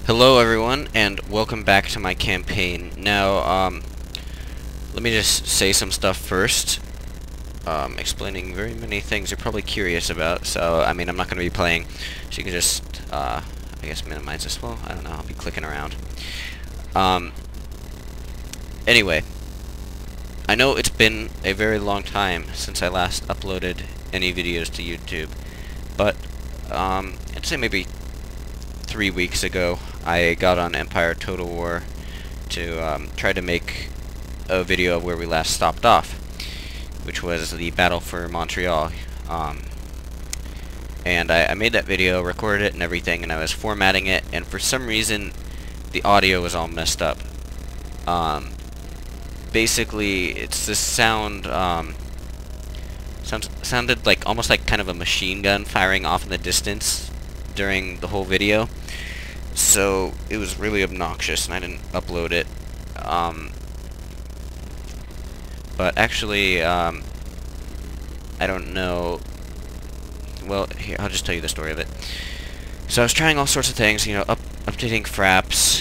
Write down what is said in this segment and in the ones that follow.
Hello everyone, and welcome back to my campaign. Now, let me just say some stuff first, explaining very many things you're probably curious about, so, I'm not going to be playing, so you can just, I guess minimize this. Well, I don't know, I'll be clicking around. Anyway, I know it's been a very long time since I last uploaded any videos to YouTube, but, I'd say maybe 3 weeks ago, I got on Empire Total War to try to make a video of where we last stopped off, which was the battle for Montreal. And I made that video, recorded it and everything, and I was formatting it, and for some reason the audio was all messed up. Basically, it's this sounded like almost like kind of a machine gun firing off in the distance during the whole video. So it was really obnoxious, and I didn't upload it. But actually, I don't know. Well, here, I'll just tell you the story of it. So I was trying all sorts of things, updating fraps,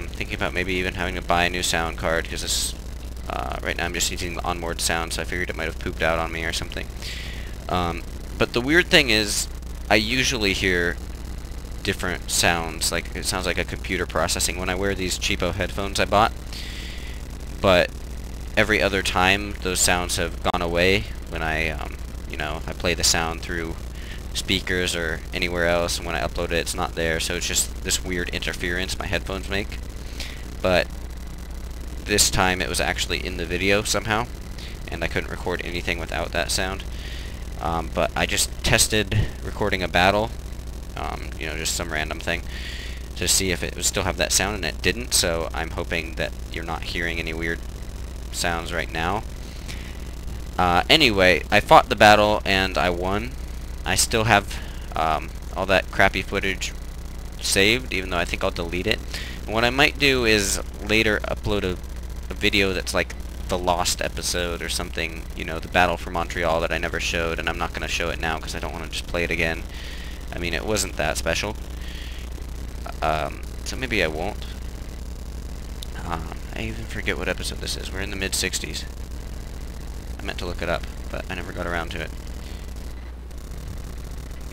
thinking about maybe even having to buy a new sound card, because this, right now I'm just using the onboard sound, so I figured it might have pooped out on me or something. But the weird thing is, I usually hear different sounds, like it sounds like a computer processing when I wear these cheapo headphones I bought, but every other time those sounds have gone away when I I play the sound through speakers or anywhere else, and when I upload it it's not there, so it's just this weird interference my headphones make. But this time it was actually in the video somehow, and I couldn't record anything without that sound. But I just tested recording a battle, just some random thing, to see if it would still have that sound, and it didn't, so I'm hoping that you're not hearing any weird sounds right now. Anyway, I fought the battle, and I won. I still have all that crappy footage saved, even though I think I'll delete it. And what I might do is later upload a video that's like the lost episode or something, the battle for Montreal that I never showed, and I'm not going to show it now because I don't want to just play it again. It wasn't that special. So maybe I won't. I even forget what episode this is. We're in the mid-60s. I meant to look it up, but I never got around to it.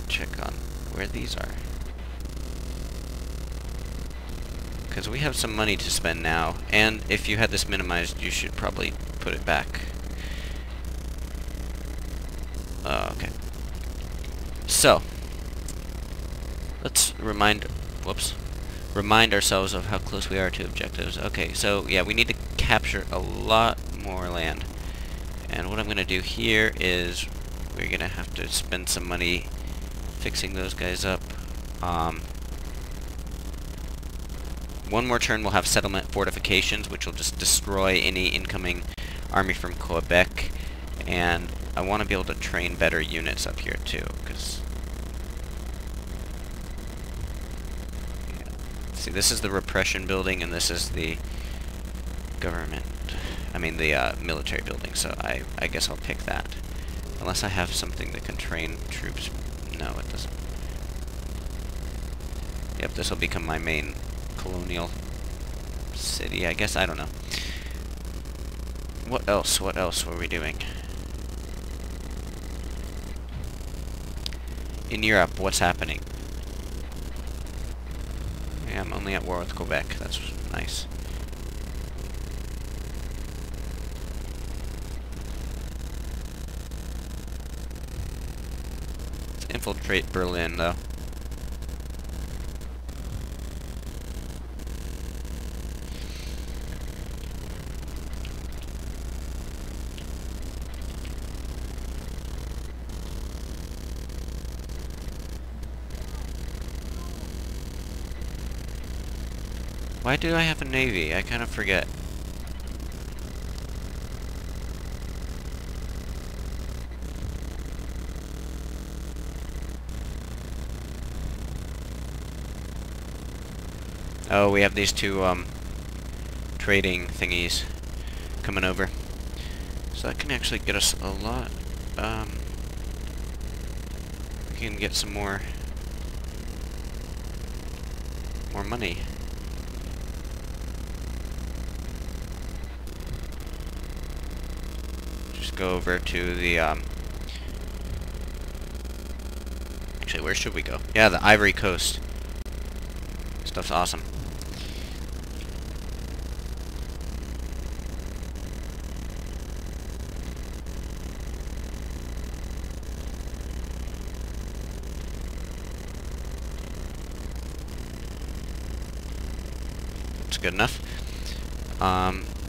Check on where these are. Because we have some money to spend now, and if you had this minimized, you should probably put it back. Okay. So, let's remind ourselves of how close we are to objectives. Okay, so yeah, we need to capture a lot more land. And what I'm going to do here is we're going to have to spend some money fixing those guys up. One more turn we'll have settlement fortifications, which will just destroy any incoming army from Quebec. And I want to be able to train better units up here too, because see, this is the repression building, and this is the government, the military building, so I guess I'll pick that. Unless I have something that can train troops. No, it doesn't. Yep, this will become my main colonial city, I guess. I don't know. What else were we doing? In Europe, what's happening? Yeah, I'm only at war with Quebec. That's nice. Let's infiltrate Berlin, though. Why do I have a navy? I kind of forget. Oh, we have these two, trading thingies coming over. So that can actually get us a lot. We can get some more more money. Just go over to the, actually, where should we go? Yeah, the Ivory Coast. Stuff's awesome. That's good enough.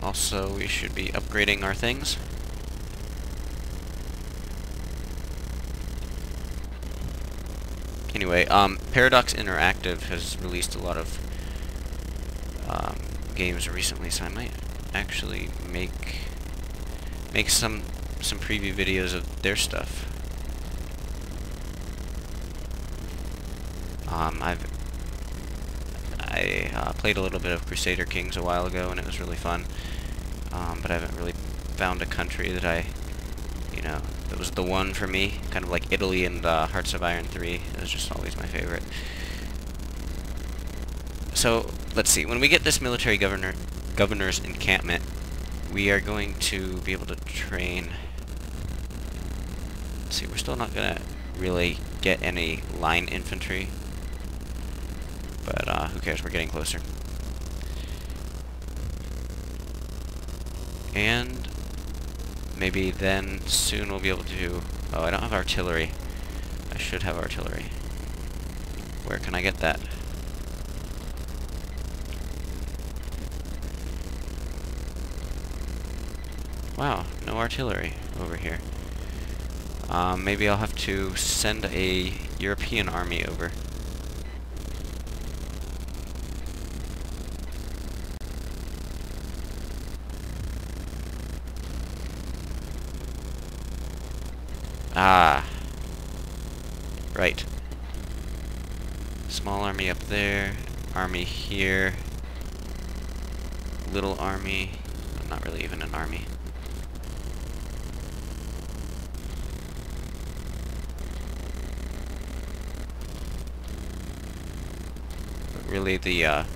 Also, we should be upgrading our things. Anyway, Paradox Interactive has released a lot of games recently, so I might actually make some preview videos of their stuff. I played a little bit of Crusader Kings a while ago, and it was really fun. But I haven't really found a country that that was the one for me. Kind of like Italy and Hearts of Iron 3. It was just always my favorite. So, let's see. When we get this military governor's encampment, we are going to be able to train. Let's see, we're still not going to really get any line infantry. But who cares? We're getting closer. And maybe then soon we'll be able to... Oh, I don't have artillery. I should have artillery. Where can I get that? Wow, no artillery over here. Maybe I'll have to send a European army over. Ah. Right. Small army up there. Army here. Little army. Not really even an army. But really the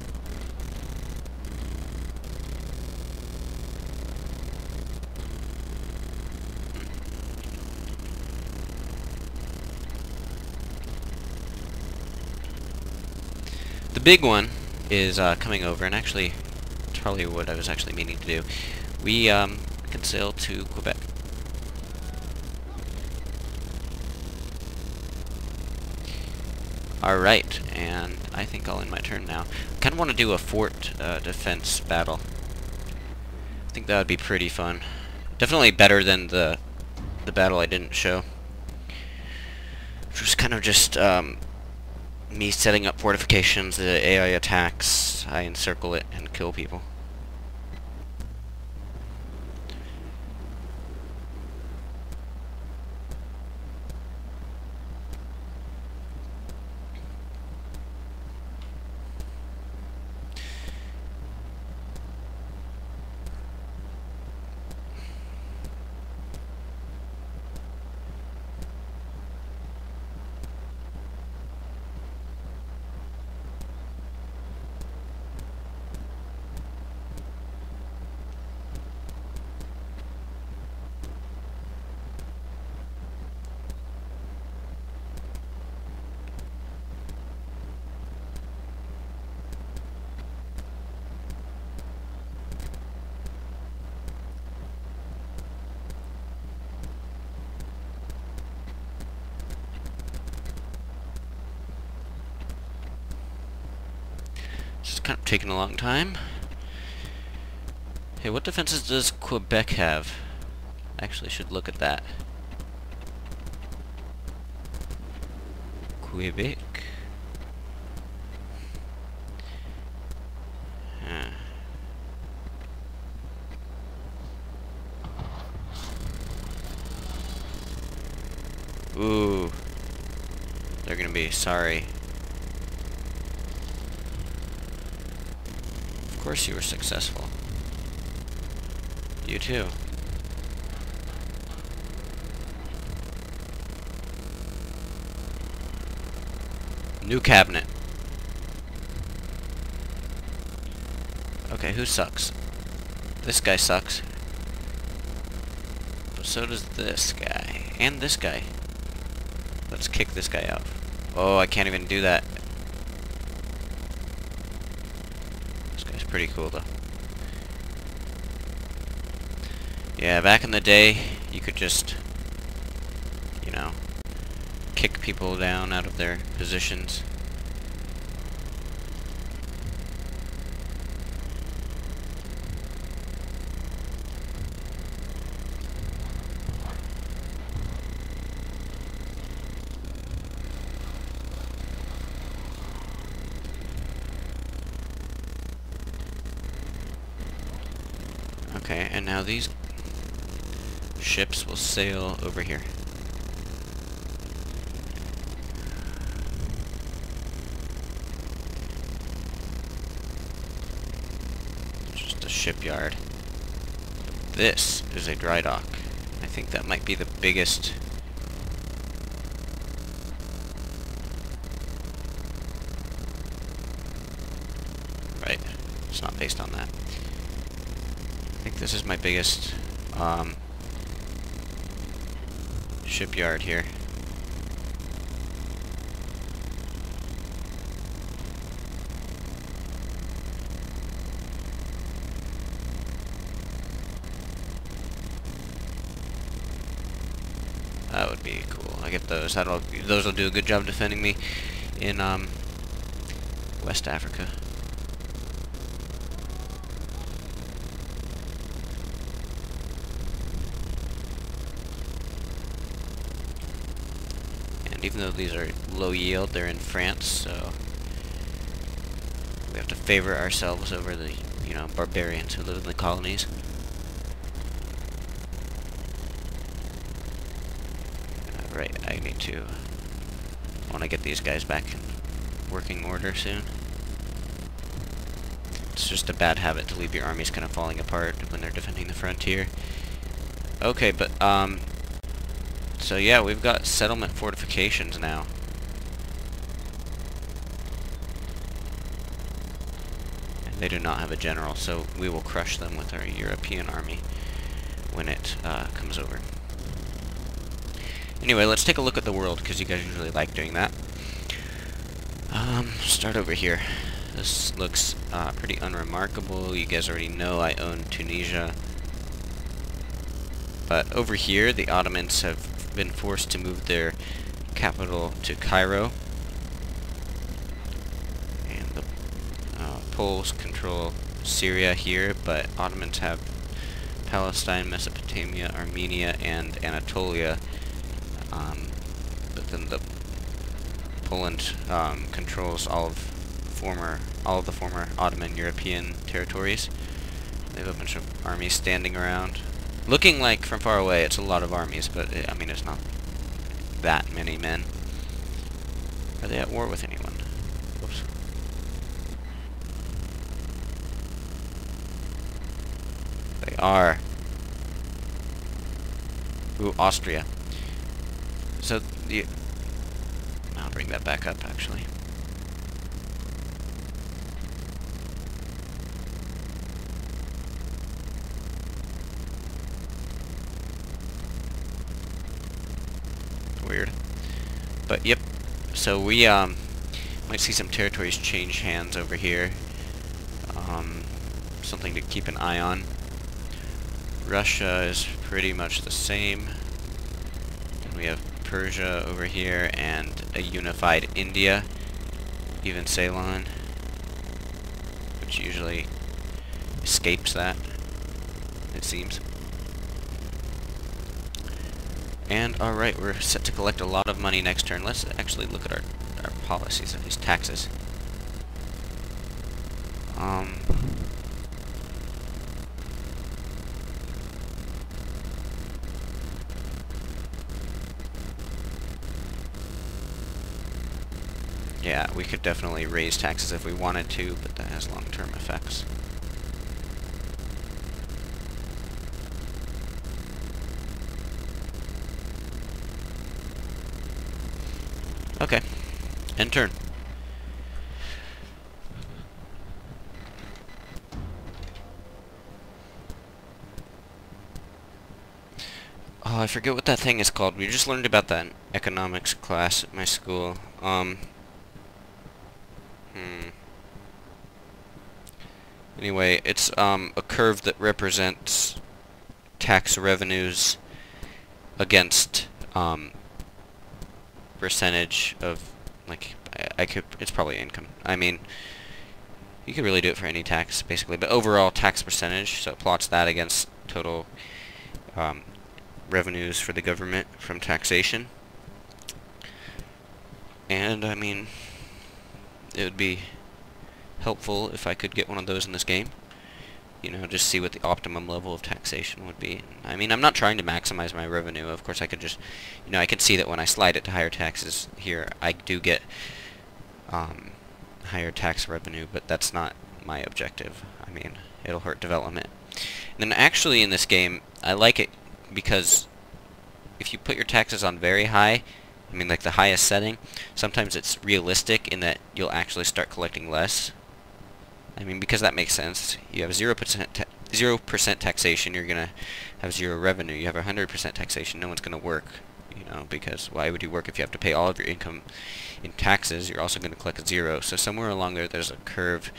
big one is coming over, and actually, it's probably what I was actually meaning to do. We can sail to Quebec. Alright, and I think I'll end my turn now. I kind of want to do a fort defense battle. I think that would be pretty fun. Definitely better than the battle I didn't show. Which was kind of just me setting up fortifications, the AI attacks, I encircle it and kill people. It's kind of taking a long time. Hey, what defenses does Quebec have? I actually should look at that. Quebec. Ooh. They're gonna be sorry. Of course you were successful. You too. New cabinet. Okay, who sucks? This guy sucks. But so does this guy. And this guy. Let's kick this guy out. Oh, I can't even do that. This guy's pretty cool, though. Yeah, back in the day, you could just, you know, kick people down out of their positions. Okay, and now these ships will sail over here. It's just a shipyard. This is a dry dock. I think that might be the biggest. Right, it's not based on that. I think this is my biggest shipyard here. That would be cool. I get those. Those will do a good job defending me in West Africa. And even though these are low yield, they're in France, so we have to favor ourselves over the, you know, barbarians who live in the colonies. Right, I want to get these guys back in working order soon. It's just a bad habit to leave your armies kind of falling apart when they're defending the frontier. Okay, but, so yeah, we've got settlement fortifications now. And they do not have a general, so we will crush them with our European army when it comes over. Anyway, let's take a look at the world, because you guys usually like doing that. Start over here. This looks pretty unremarkable. You guys already know I own Tunisia. But over here, the Ottomans have been forced to move their capital to Cairo. And the Poles control Syria here, but Ottomans have Palestine, Mesopotamia, Armenia, and Anatolia. But then the Poland controls all of the former Ottoman European territories. They have a bunch of armies standing around. Looking like, from far away, it's a lot of armies, but, I mean, it's not that many men. Are they at war with anyone? Oops. They are. Ooh, Austria. So, I'll bring that back up, actually. Weird. But, yep. So, we, might see some territories change hands over here. Something to keep an eye on. Russia is pretty much the same. And we have Persia over here, and a unified India, even Ceylon, which usually escapes that, it seems. And, alright, we're set to collect a lot of money next turn. Let's actually look at our policies of these taxes. Yeah, we could definitely raise taxes if we wanted to, but that has long-term effects. Okay, end turn. I forget what that thing is called. We just learned about that in economics class at my school. Hmm. Anyway, it's a curve that represents tax revenues against percentage of, like, I could, it's probably income. I mean, you could really do it for any tax basically, but overall tax percentage, so it plots that against total revenues for the government from taxation. And I mean, it would be helpful if I could get one of those in this game. You know, just see what the optimum level of taxation would be. I mean, I'm not trying to maximize my revenue. Of course, I could just, you know, I can see that when I slide it to higher taxes here, I do get higher tax revenue, but that's not my objective. I mean, it'll hurt development. And then actually in this game, I like it because if you put your taxes on very high, I mean like the highest setting, sometimes it's realistic in that you'll actually start collecting less. I mean, because that makes sense. You have 0% taxation, you're gonna have zero revenue. You have 100% taxation, no one's gonna work. You know, because why would you work if you have to pay all of your income in taxes? You're also gonna collect zero. So somewhere along there, there's a curve.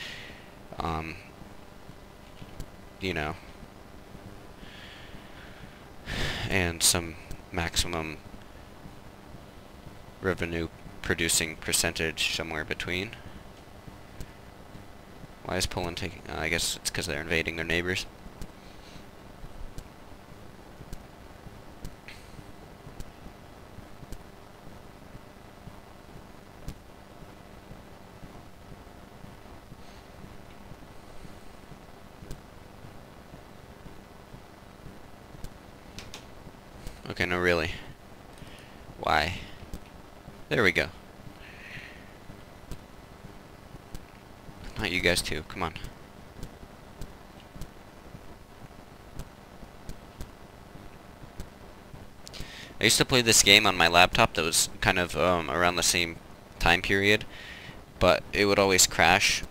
You know, and some maximum revenue producing percentage somewhere between. Why is Poland taking... I guess it's because they're invading their neighbors. Okay, no, really. Why? There we go. Not you guys too, come on. I used to play this game on my laptop that was kind of around the same time period, but it would always crash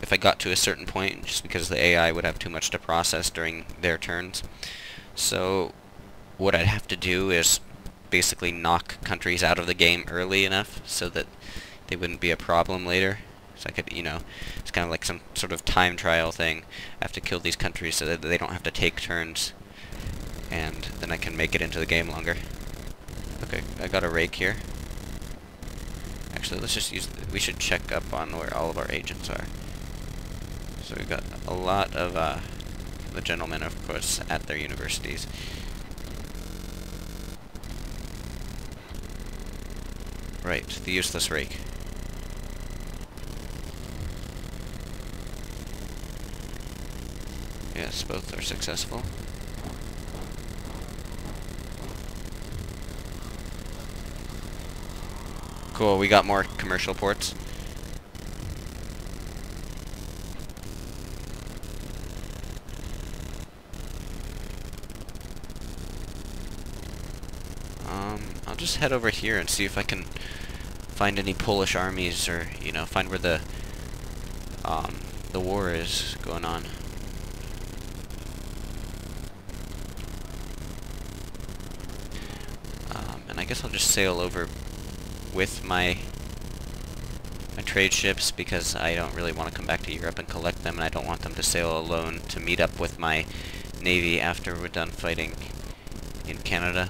if I got to a certain point, just because the AI would have too much to process during their turns. So what I'd have to do is basically knock countries out of the game early enough so that they wouldn't be a problem later. So I could, you know, it's kind of like some sort of time trial thing. I have to kill these countries so that they don't have to take turns, and then I can make it into the game longer. Okay, I got a rake here. Actually, let's just use... we should check up on where all of our agents are. So we've got a lot of the gentlemen, of course, at their universities. Right, the useless rake. Yes, both are successful. Cool, we got more commercial ports. I'll just head over here and see if I can find any Polish armies, or, you know, find where the war is going on. And I guess I'll just sail over with my trade ships, because I don't really want to come back to Europe and collect them, and I don't want them to sail alone to meet up with my navy after we're done fighting in Canada.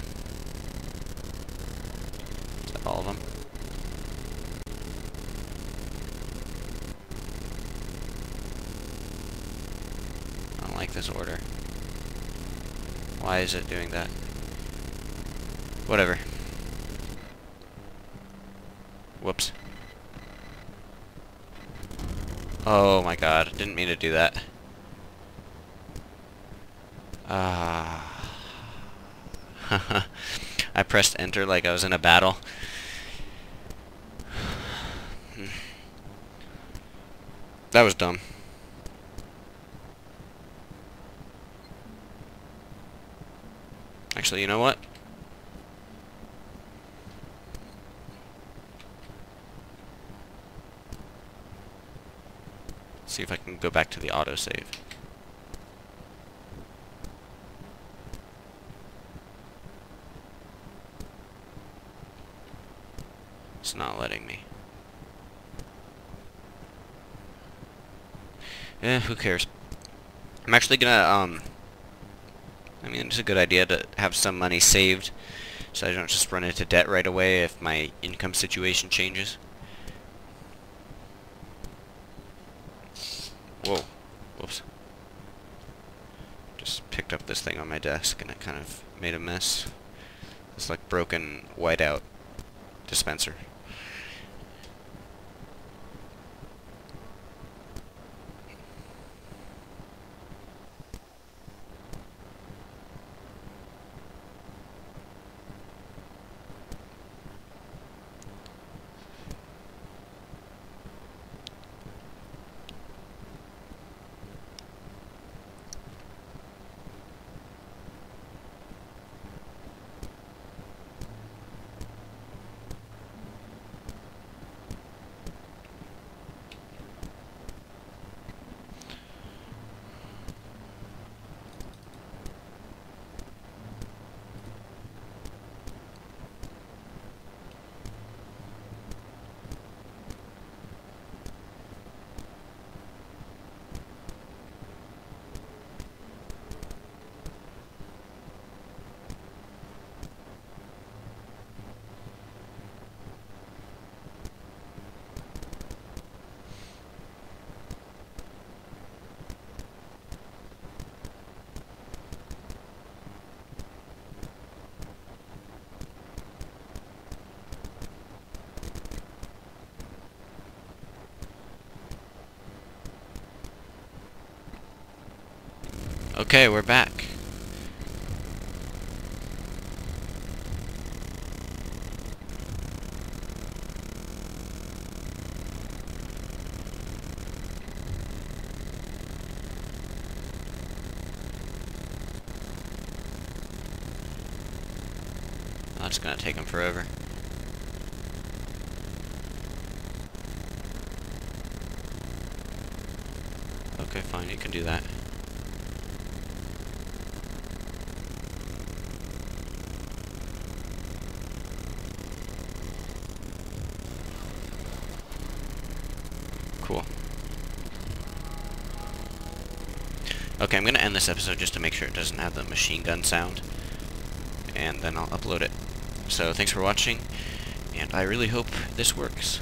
Is that all of them? I don't like this order. Why is it doing that? Whatever. Whoops. Oh my god, didn't mean to do that. I pressed enter like I was in a battle. That was dumb. Actually, you know what? See if I can go back to the autosave. It's not letting me. Who cares? I'm actually gonna, I mean, it's a good idea to have some money saved so I don't just run into debt right away if my income situation changes. Whoa. Whoops. Just picked up this thing on my desk and it kind of made a mess. It's like broken whiteout dispenser. Okay, we're back. Oh, it's gonna take him forever. Okay, fine, you can do that. Cool. Okay, I'm gonna end this episode just to make sure it doesn't have the machine gun sound. And then I'll upload it. So, thanks for watching, and I really hope this works.